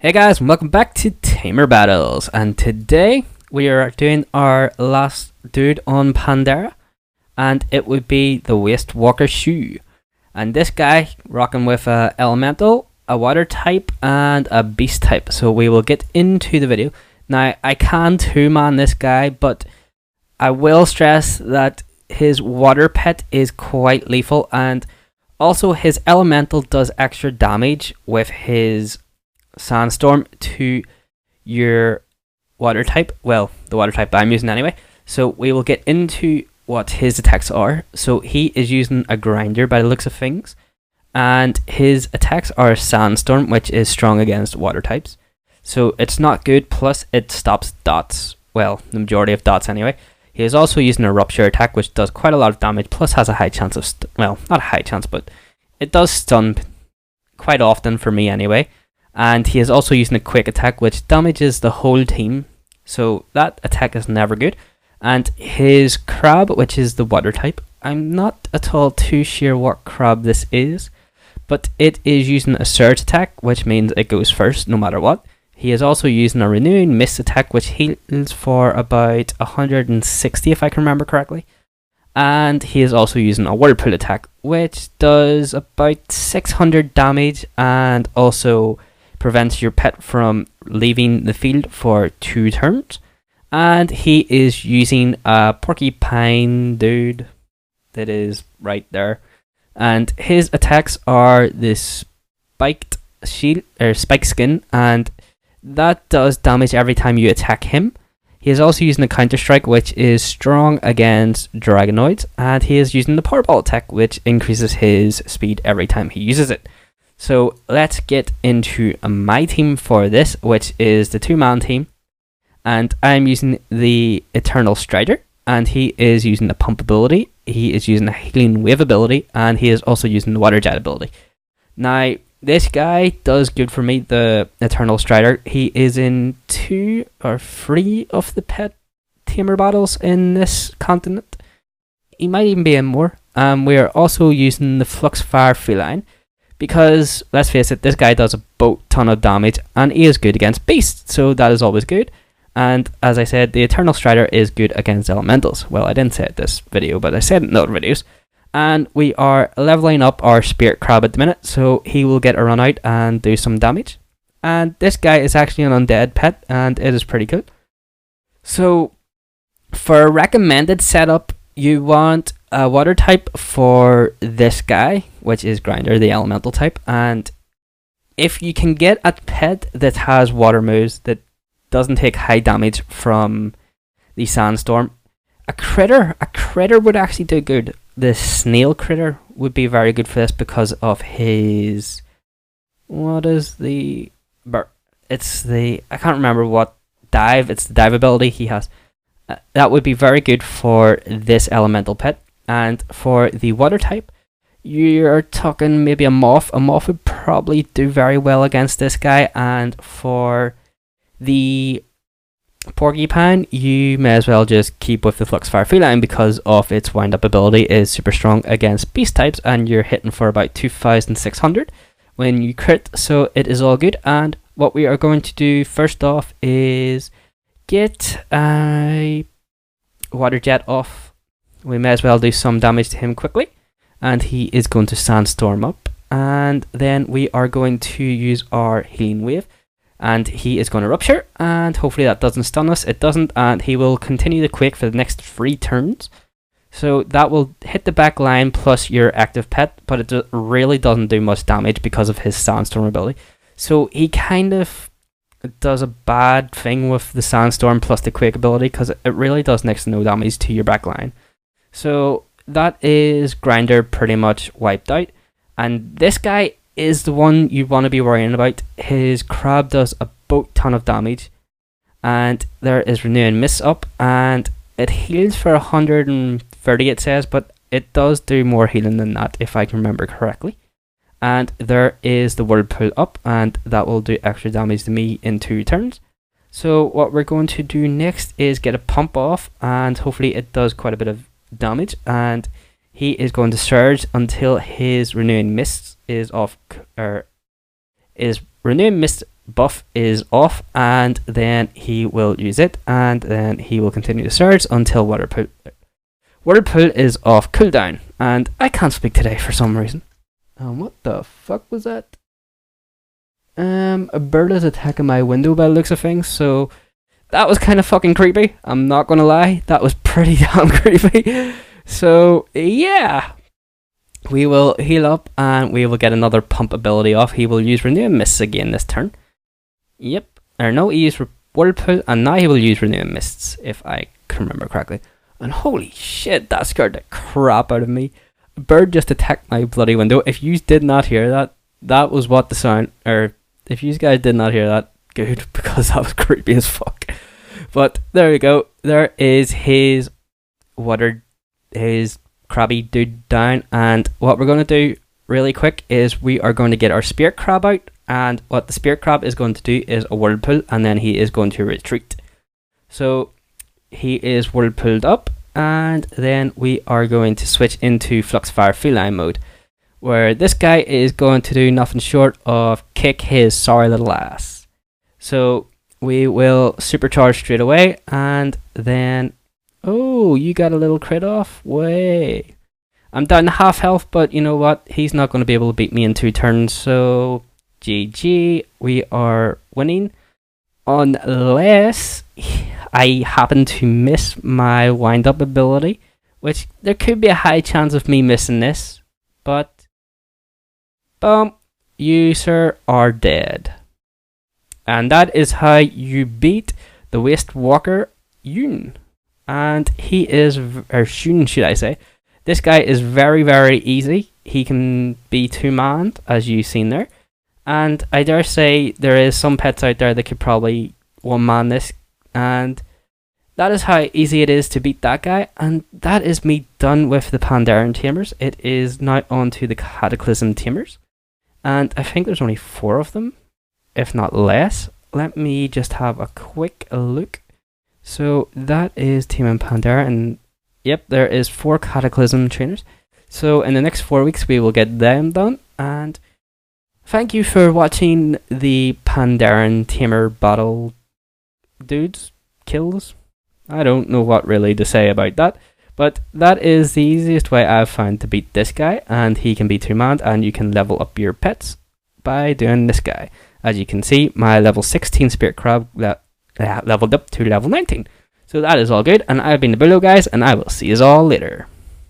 Hey guys, and welcome back to Tamer Battles, and today we are doing our last dude on Pandaria, and it would be the Wastewalker Shu. And this guy rocking with a elemental, a water type, and a beast type. So we will get into the video. Now I can two-man this guy, but I will stress that his water pet is quite lethal, and also his elemental does extra damage with his sandstorm to your water type. Well, the water type I'm using anyway. So we will get into what his attacks are. So he is using a grinder by the looks of things, and his attacks are sandstorm, which is strong against water types. So it's not good, plus it stops dots. Well, the majority of dots anyway. He is also using a rupture attack, which does quite a lot of damage, plus has a high chance of well, not a high chance, but it does stun quite often for me anyway. And he is also using a quick attack, which damages the whole team. So that attack is never good. And his crab, which is the water type, I'm not at all too sure what crab this is, but it is using a surge attack, which means it goes first no matter what. He is also using a renewing mist attack, which heals for about 160 if I can remember correctly. And he is also using a whirlpool attack, which does about 600 damage and also prevents your pet from leaving the field for 2 turns. And he is using a porcupine dude that is right there. And his attacks are this spiked shield or spike skin, and that does damage every time you attack him. He is also using a counter strike, which is strong against dragonoids, and he is using the powerball attack, which increases his speed every time he uses it. So let's get into my team for this, which is the 2-man team. And I'm using the Eternal Strider, and he is using the pump ability, he is using the healing wave ability, and he is also using the water jet ability. Now, this guy does good for me, the Eternal Strider. He is in 2 or 3 of the pet tamer battles in this continent. He might even be in more. We are also using the Fluxfire Feline, because, let's face it, this guy does a boat ton of damage, and he is good against beasts, so that is always good. And as I said, the Eternal Strider is good against elementals. Well, I didn't say it this video, but I said it in other videos. And we are leveling up our Spirit Crab at the minute, so he will get a run out and do some damage. And this guy is actually an undead pet, and it is pretty cool. So, for a recommended setup, you want a water type for this guy, which is Grinder, the elemental type. And if you can get a pet that has water moves that doesn't take high damage from the sandstorm, a critter would actually do good. The snail critter would be very good for this because of his, what is the, it's the, I can't remember what dive, it's the dive ability he has. That would be very good for this elemental pet. And for the water type, you're talking maybe a moth. A moth would probably do very well against this guy. And for the porcupine, you may as well just keep with the Fluxfire Feline because of its wind-up ability is super strong against beast types, and you're hitting for about 2,600 when you crit, so it is all good. And what we are going to do first off is get a water jet off. We may as well do some damage to him quickly, and he is going to sandstorm up, and then we are going to use our healing wave, and he is going to rupture, and hopefully that doesn't stun us. It doesn't, and he will continue to quake for the next 3 turns. So that will hit the back line plus your active pet, but it really doesn't do much damage because of his sandstorm ability. So he kind of does a bad thing with the sandstorm plus the quake ability, because it really does next to no damage to your back line. So that is Grinder pretty much wiped out, and this guy is the one you want to be worrying about. His crab does a boat ton of damage, and there is renewing mist up, and it heals for 130 it says, but it does do more healing than that if I can remember correctly. And there is the whirlpool up, and that will do extra damage to me in 2 turns. So what we're going to do next is get a pump off, and hopefully it does quite a bit of damage, and he is going to surge until his renewing mist is off, or his Renew Mist buff is off, and then he will use it, and then he will continue to surge until Water Pool is off cooldown. And I can't speak today for some reason. What the fuck was that? A bird is attacking my window by the looks of things, so that was kind of fucking creepy. I'm not gonna lie, that was pretty damn creepy. So yeah, we will heal up and we will get another pump ability off. He will use Renew Mists again this turn. Yep, or no, he used Whirlpool, and now he will use Renew Mists, if I can remember correctly. And holy shit, that scared the crap out of me. A bird just attacked my bloody window. If you did not hear that, that was what the sound, or if you guys did not hear that, good, because that was creepy as fuck. But there we go, there is his crabby dude down, and what we're going to do really quick is we are going to get our spirit crab out, and what the spirit crab is going to do is a whirlpool, and then he is going to retreat. So he is whirlpooled up, and then we are going to switch into Fluxfire Feline mode, where this guy is going to do nothing short of kick his sorry little ass. So we will supercharge straight away, and then oh, you got a little crit off? Way. I'm down to half health, but you know what? He's not going to be able to beat me in 2 turns, so GG. We are winning. Unless I happen to miss my wind-up ability, which there could be a high chance of me missing this, but boom, you sir are dead. And that is how you beat the Wastewalker Shu. And he is, or Shun should I say, this guy is very, very easy. He can be 2-manned, as you've seen there. And I dare say there is some pets out there that could probably 1-man this. And that is how easy it is to beat that guy. And that is me done with the Pandaren Tamers. It is now on to the Cataclysm Tamers. And I think there's only 4 of them, if not less. Let me just have a quick look. So that is Team and Pandara, and yep, there is 4 Cataclysm trainers. So in the next 4 weeks we will get them done, and thank you for watching the Pandaren Tamer battle dudes, kills. I don't know what really to say about that, but that is the easiest way I've found to beat this guy, and he can be 2-manned, and you can level up your pets by doing this guy. As you can see, my level 16 Spirit Crab leveled up to level 19. So that is all good, and I've been the Bullo guys, and I will see you all later.